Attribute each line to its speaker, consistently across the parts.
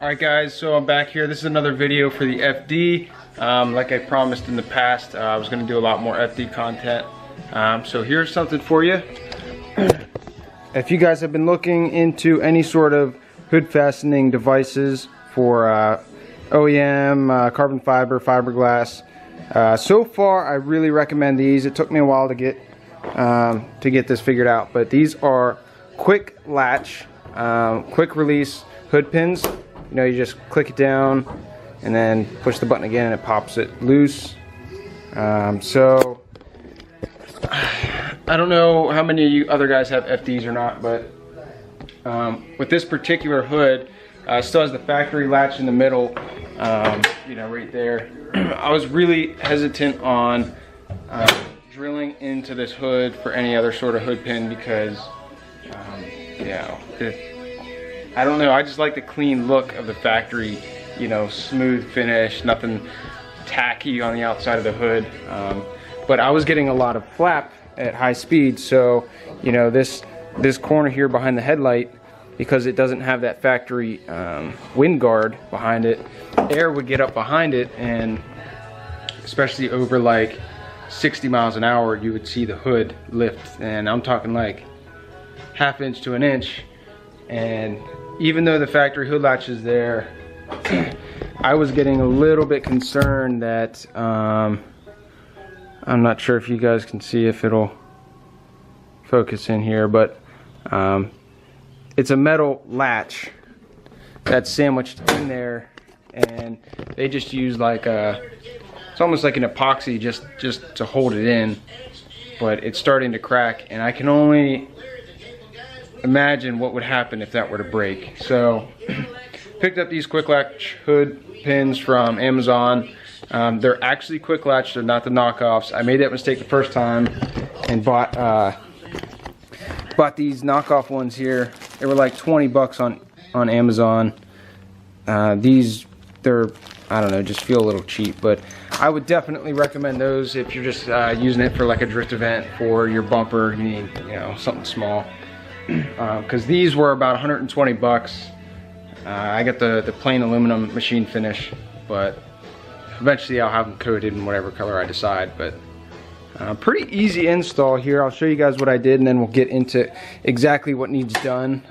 Speaker 1: Alright guys, so I'm back here. This is another video for the FD. Like I promised in the past, I was going to do a lot more FD content. So here's something for you. If you guys have been looking into any sort of hood fastening devices for OEM, carbon fiber, fiberglass, so far I really recommend these. It took me a while to get this figured out, but these are Quik-Latch, quick release hood pins. You know, you just click it down and then push the button again and it pops it loose. So I don't know how many of you other guys have FDs or not, but with this particular hood, it still has the factory latch in the middle, you know, right there. I was really hesitant on drilling into this hood for any other sort of hood pin because, you know, I don't know, I just like the clean look of the factory, you know, smooth finish, nothing tacky on the outside of the hood. But I was getting a lot of flap at high speed, so, you know, this corner here behind the headlight, because it doesn't have that factory wind guard behind it, air would get up behind it, and especially over like 60 miles an hour, you would see the hood lift, and I'm talking like ½ inch to an inch. And even though the factory hood latch is there, I was getting a little bit concerned that I'm not sure if you guys can see if it'll focus in here, but it's a metal latch that's sandwiched in there, and they just use like it's almost like an epoxy just to hold it in, but it's starting to crack, and I can only imagine what would happen if that were to break. So picked up these Quik-Latch hood pins from Amazon. They're actually Quik-Latch, they're not the knockoffs. I made that mistake the first time and bought these knockoff ones here. They were like 20 bucks on Amazon. These, they're, I don't know, just feel a little cheap, but I would definitely recommend those if you're just using it for like a drift event for your bumper. You need, you know, something small. Because these were about 120 bucks. I got the plain aluminum machine finish, but eventually I'll have them coated in whatever color I decide. But pretty easy install here. I'll show you guys what I did, and then we'll get into exactly what needs done.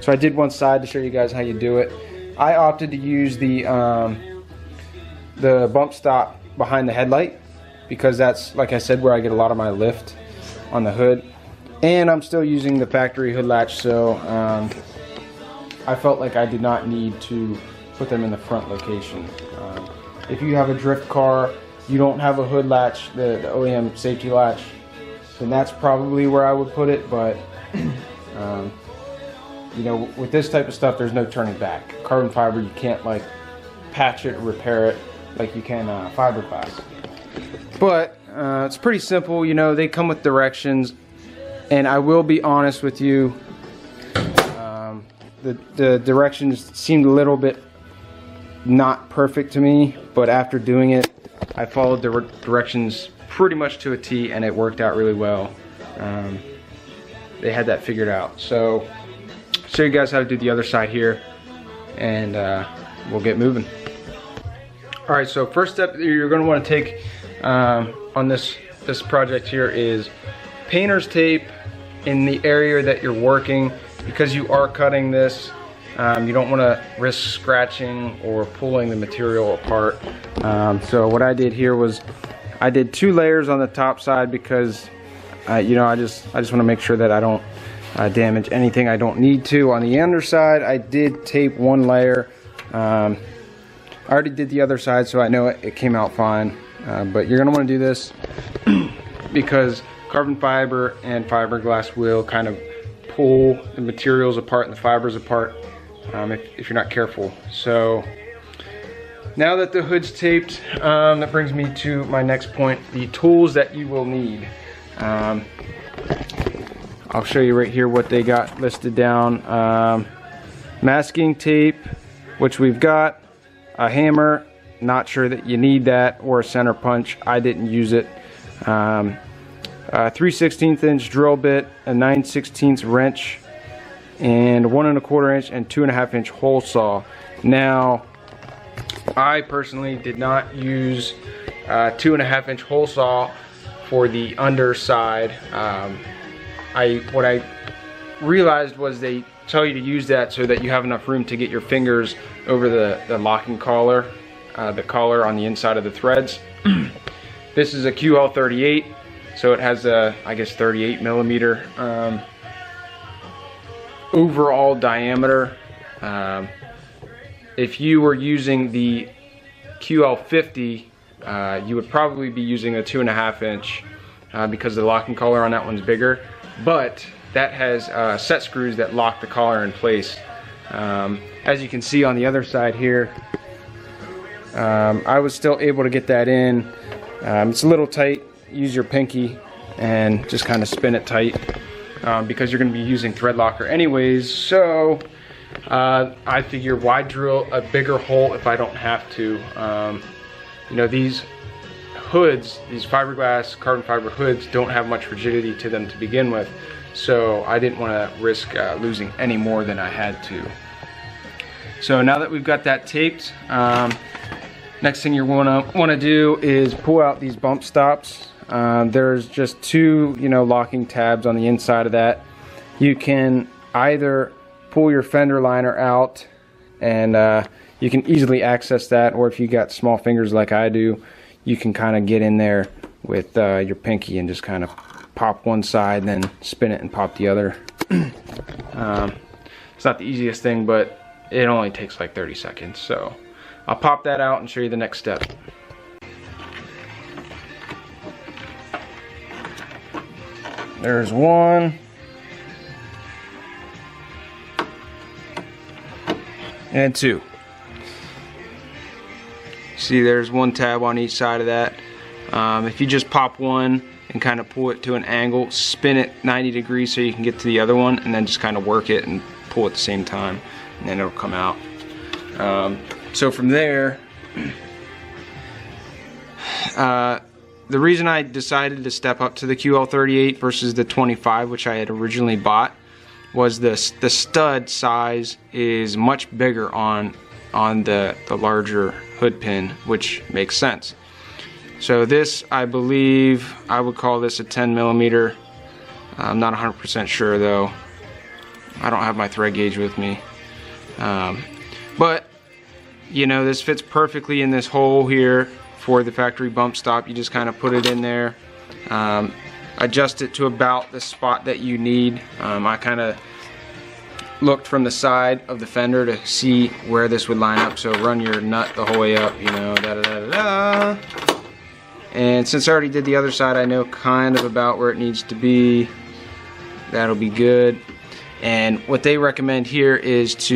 Speaker 1: So I did one side to show you guys how you do it. I opted to use the bump stop behind the headlight because that's, like I said, where I get a lot of my lift on the hood. And I'm still using the factory hood latch, so I felt like I did not need to put them in the front location. If you have a drift car, you don't have a hood latch, the OEM safety latch, then that's probably where I would put it. But you know, with this type of stuff, there's no turning back. Carbon fiber, you can't like patch it or repair it like you can fiberglass. But it's pretty simple. You know, they come with directions. And I will be honest with you, the directions seemed a little bit not perfect to me, but after doing it, I followed the directions pretty much to a T, and it worked out really well. They had that figured out. So, I'll show you guys how to do the other side here, and we'll get moving. Alright, so first step that you're going to want to take on this project here is painter's tape in the area that you're working, because you are cutting this. You don't want to risk scratching or pulling the material apart. So what I did here was I did 2 layers on the top side because you know, I just want to make sure that I don't damage anything I don't need to. On the underside, I did tape 1 layer. I already did the other side, so I know it came out fine. But you're going to want to do this because carbon fiber and fiberglass will kind of pull the materials apart and the fibers apart if you're not careful. So now that the hood's taped, that brings me to my next point, the tools that you will need. I'll show you right here what they got listed down. Masking tape, which we've got, a hammer, not sure that you need that, or a center punch. I didn't use it. 3/16 inch drill bit, a 9/16 wrench, and 1 1/4 inch and 2 1/2 inch hole saw. Now, I personally did not use 2 1/2 inch hole saw for the underside. What I realized was they tell you to use that so that you have enough room to get your fingers over the locking collar, the collar on the inside of the threads. This is a QL38, so it has a, I guess, 38 millimeter overall diameter. If you were using the QL50, you would probably be using a 2 1/2 inch because the locking collar on that one's bigger, but that has set screws that lock the collar in place. As you can see on the other side here, I was still able to get that in. It's a little tight. Use your pinky and just kind of spin it tight because you're going to be using thread locker anyways. So I figure why drill a bigger hole if I don't have to. You know, these hoods, these fiberglass carbon fiber hoods, don't have much rigidity to them to begin with, so I didn't want to risk losing any more than I had to. So now that we've got that taped, next thing you want to do is pull out these bump stops. There's just 2, you know, locking tabs on the inside of that. You can either pull your fender liner out and you can easily access that, or if you got small fingers like I do, you can kind of get in there with your pinky and just kind of pop one side, then spin it and pop the other. It's not the easiest thing, but it only takes like 30 seconds. So I'll pop that out and show you the next step. There's one. And 2. See, there's one tab on each side of that. If you just pop one and kind of pull it to an angle, spin it 90 degrees so you can get to the other one, and then just kind of work it and pull at the same time, and then it'll come out. So from there, the reason I decided to step up to the QL38 versus the 25, which I had originally bought, was the stud size is much bigger on the larger hood pin, which makes sense. So this, I believe, I would call this a 10 millimeter. I'm not 100% sure though. I don't have my thread gauge with me. But, you know, this fits perfectly in this hole here for the factory bump stop. You just kind of put it in there. Adjust it to about the spot that you need. I kind of looked from the side of the fender to see where this would line up, so run your nut the whole way up, you know, da-da-da-da-da. And since I already did the other side, I know kind of about where it needs to be. That'll be good. And what they recommend here is to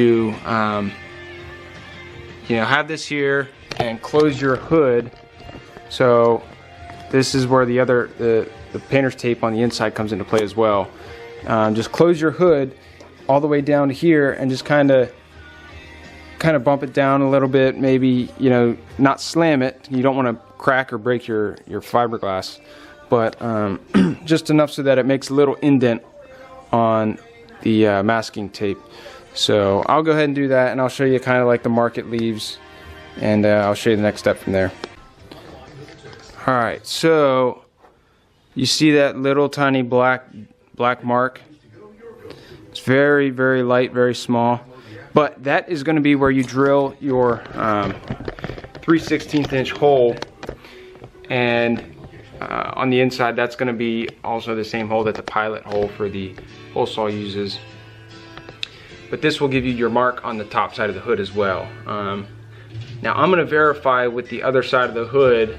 Speaker 1: you know, have this here and close your hood. So this is where the painter's tape on the inside comes into play as well. Just close your hood all the way down to here and just kind of bump it down a little bit. Maybe, you know, not slam it. You don't want to crack or break your fiberglass, but just enough so that it makes a little indent on the masking tape. So I'll go ahead and do that, and I'll show you kind of like the mark it leaves, and I'll show you the next step from there. Alright, so you see that little tiny black mark? It's very, very light, very small, but that is going to be where you drill your 3/16 inch hole, and on the inside that's going to be also the same hole that the pilot hole for the hole saw uses. But this will give you your mark on the top side of the hood as well. Now I'm going to verify with the other side of the hood,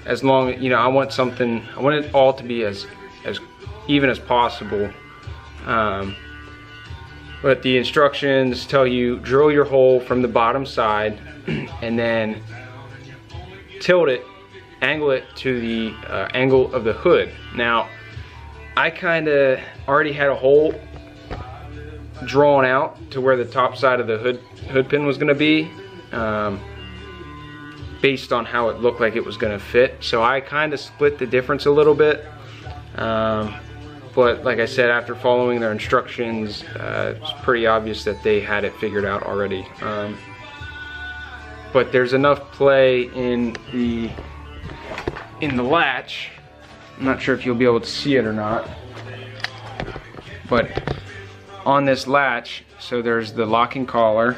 Speaker 1: as long, you know, I want it all to be as even as possible. But the instructions tell you drill your hole from the bottom side and then tilt it, angle it to the angle of the hood. Now I kind of already had a hole drawn out to where the top side of the hood pin was going to be, based on how it looked like it was going to fit. So I kind of split the difference a little bit, But like I said, after following their instructions, it's pretty obvious that they had it figured out already. But there's enough play in the latch. I'm not sure if you'll be able to see it or not, but on this latch, so there's the locking collar.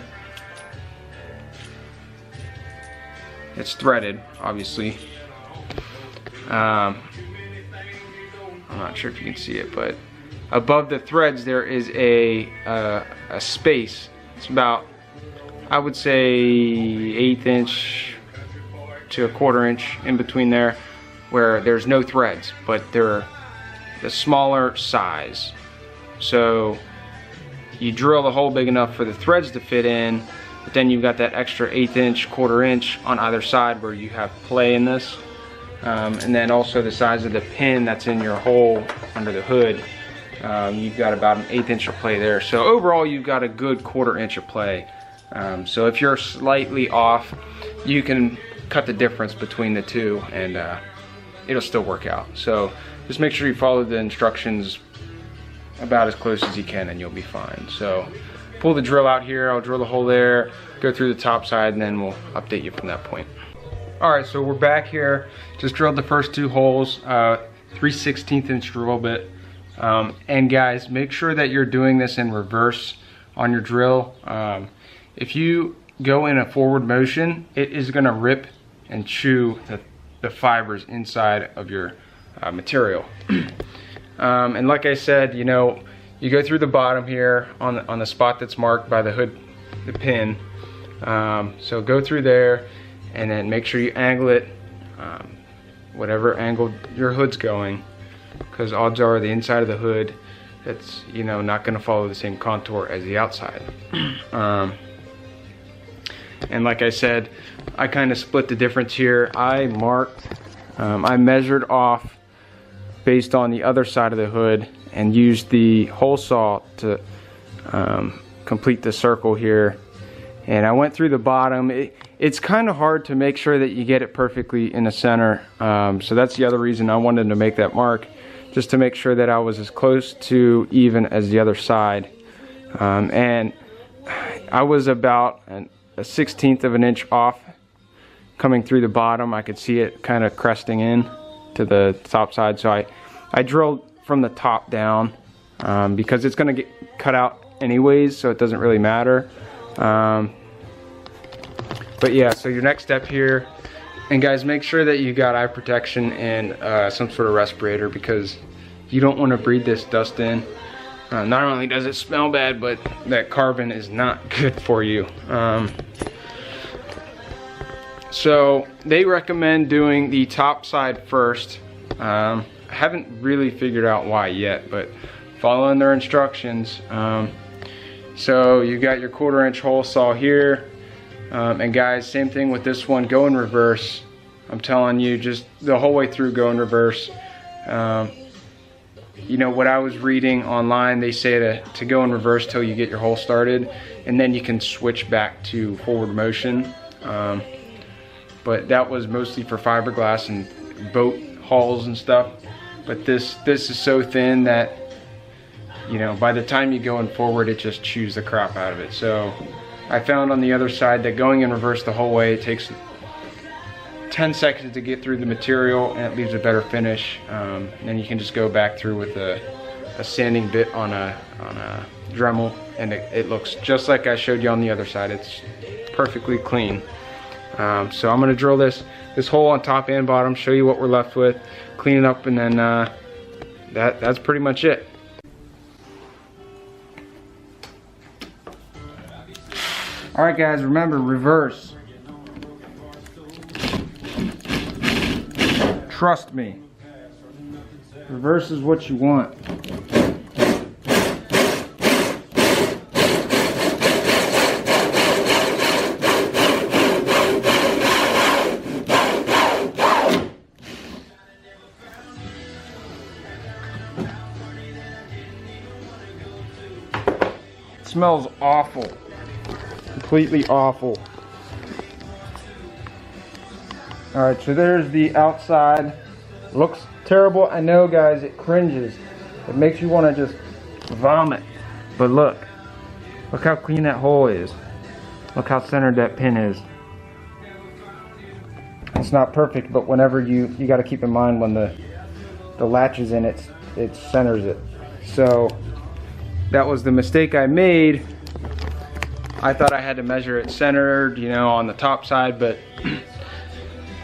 Speaker 1: It's threaded, obviously. I'm not sure if you can see it, but above the threads there is a space. It's about, I would say, 1/8 inch to 1/4 inch in between there, where there's no threads, but they're the smaller size. So you drill the hole big enough for the threads to fit in, but then you've got that extra 1/8 inch, 1/4 inch on either side where you have play in this. And then also the size of the pin that's in your hole under the hood. You've got about an 1/8 inch of play there. So overall you've got a good 1/4 inch of play. So if you're slightly off, you can cut the difference between the two, and it'll still work out. So just make sure you follow the instructions about as close as you can and you'll be fine. So pull the drill out here, I'll drill the hole there, go through the top side, and then we'll update you from that point. Alright, so we're back here. Just drilled the first 2 holes, 3/16 inch drill bit. And guys, make sure that you're doing this in reverse on your drill. If you go in a forward motion, it is gonna rip and chew the fibers inside of your material. And like I said, you know, you go through the bottom here on the spot that's marked by the hood, the pin. So go through there, and then make sure you angle it whatever angle your hood's going, because odds are the inside of the hood, it's, you know, not going to follow the same contour as the outside. And like I said, I kind of split the difference here. I marked, I measured off based on the other side of the hood and used the hole saw to complete the circle here. And I went through the bottom. It's kind of hard to make sure that you get it perfectly in the center. So that's the other reason I wanted to make that mark, just to make sure that I was as close to even as the other side. And I was about a 1/16 of an inch off coming through the bottom. I could see it kind of cresting in to the top side. So I drilled from the top down because it's going to get cut out anyways, so it doesn't really matter. But yeah, so your next step here, and guys, make sure that you got eye protection and some sort of respirator, because you don't want to breathe this dust in. Not only does it smell bad, but that carbon is not good for you. So they recommend doing the top side first. I haven't really figured out why yet, but following their instructions. So you got your 1/4 inch hole saw here. And guys, same thing with this one, go in reverse. I'm telling you, just the whole way through, go in reverse. You know, what I was reading online, they say to go in reverse till you get your hole started, and then you can switch back to forward motion. But that was mostly for fiberglass and boat hulls and stuff. But this is so thin that, you know, by the time you go in forward, it just chews the crap out of it. So I found on the other side that going in reverse the whole way, it takes 10 seconds to get through the material, and it leaves a better finish. And then you can just go back through with a sanding bit on a Dremel, and it looks just like I showed you on the other side. It's perfectly clean. So I'm gonna drill this hole on top and bottom, show you what we're left with, clean it up, and then that's pretty much it. Alright guys, remember, reverse. Trust me. Reverse is what you want. It smells awful. Completely awful. Alright, so there's the outside. Looks terrible, I know guys, it cringes. It makes you want to just vomit. But look how clean that hole is. Look how centered that pin is. It's not perfect, but whenever you got to keep in mind when the latch is in it centers it. So that was the mistake I made. I thought I had to measure it centered, you know, on the top side, but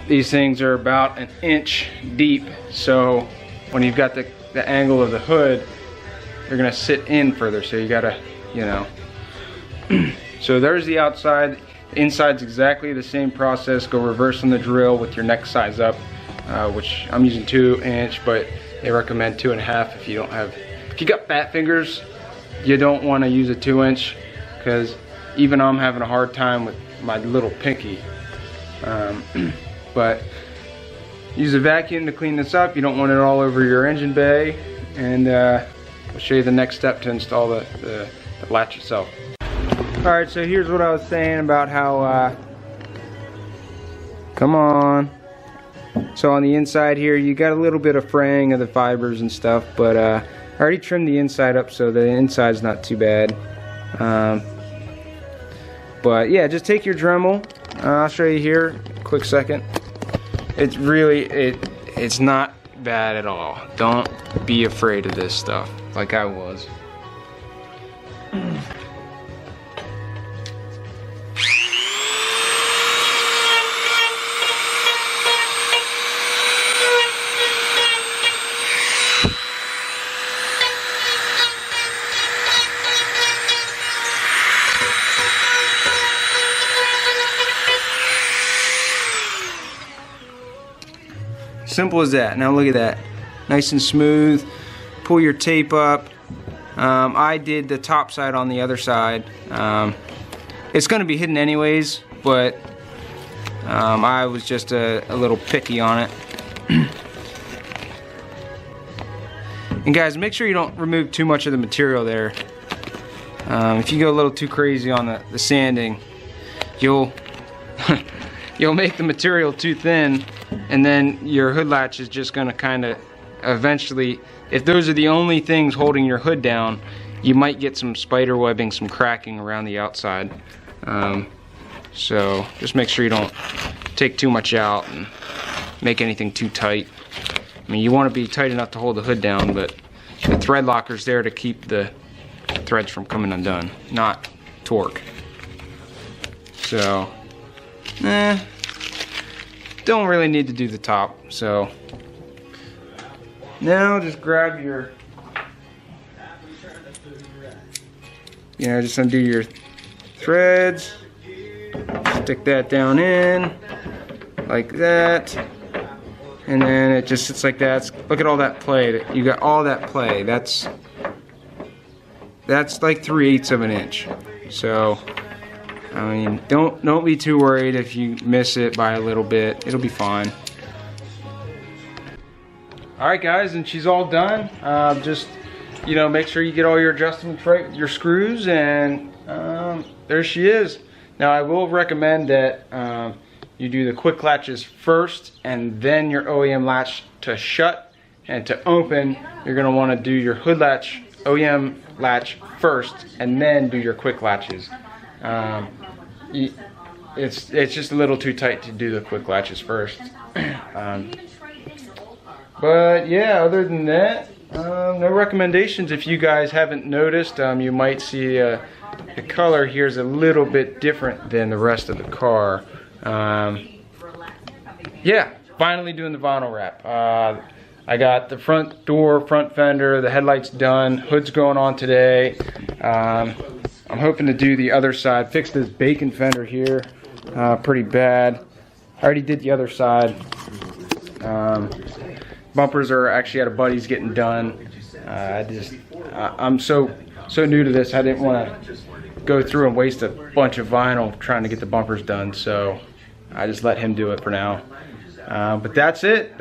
Speaker 1: these things are about 1 inch deep. So when you've got the angle of the hood, they're gonna sit in further. So you gotta, you know. So there's the outside. The inside's exactly the same process. Go reverse on the drill with your neck size up, which I'm using 2 inch, but they recommend 2.5 if you don't have. If you got fat fingers, you don't want to use a 2 inch, because even I'm having a hard time with my little pinky. But use a vacuum to clean this up. You don't want it all over your engine bay. And I'll show you the next step to install the latch itself. Alright, so here's what I was saying about how, come on. So on the inside here, you got a little bit of fraying of the fibers and stuff, but I already trimmed the inside up, so the inside's not too bad. But yeah, just take your Dremel. I'll show you here, quick second. It's really, it's not bad at all. Don't be afraid of this stuff, like I was. Simple as that. Now look at that, nice and smooth. Pull your tape up. I did the top side on the other side. It's going to be hidden anyways, but I was just a little picky on it. And guys, make sure you don't remove too much of the material there. If you go a little too crazy on the sanding, you'll you'll make the material too thin, and then your hood latch is just going to kind of eventually, if those are the only things holding your hood down, you might get some spider webbing, some cracking around the outside. So just make sure you don't take too much out and make anything too tight. I mean, you want to be tight enough to hold the hood down, but the thread locker's there to keep the threads from coming undone, not torque. So don't really need to do the top. So now just grab your, just undo your threads, stick that down in like that, and then it just sits like that. Look at all that play. You got all that play. That's like 3/8 of an inch. So I mean, don't be too worried if you miss it by a little bit. It'll be fine. Alright guys, and she's all done. Just, make sure you get all your adjustments right with your screws, and there she is. Now I will recommend that you do the quick latches first, and then your OEM latch to shut, and to open, you're going to want to do your hood latch, OEM latch first, and then do your quick latches. It's just a little too tight to do the quick latches first. But yeah, other than that, no recommendations. If you guys haven't noticed, you might see the color here is a little bit different than the rest of the car. Yeah, finally doing the vinyl wrap. I got the front door, front fender, the headlights done, hood's going on today. I'm hoping to do the other side, fix this bacon fender here pretty bad. I already did the other side. Bumpers are actually at a buddy's getting done. I'm so new to this, I didn't want to go through and waste a bunch of vinyl trying to get the bumpers done, so I just let him do it for now. But that's it.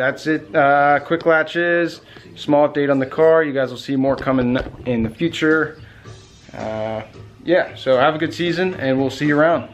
Speaker 1: Quick latches, small update on the car. You guys will see more coming in the future. Yeah, so have a good season, and we'll see you around.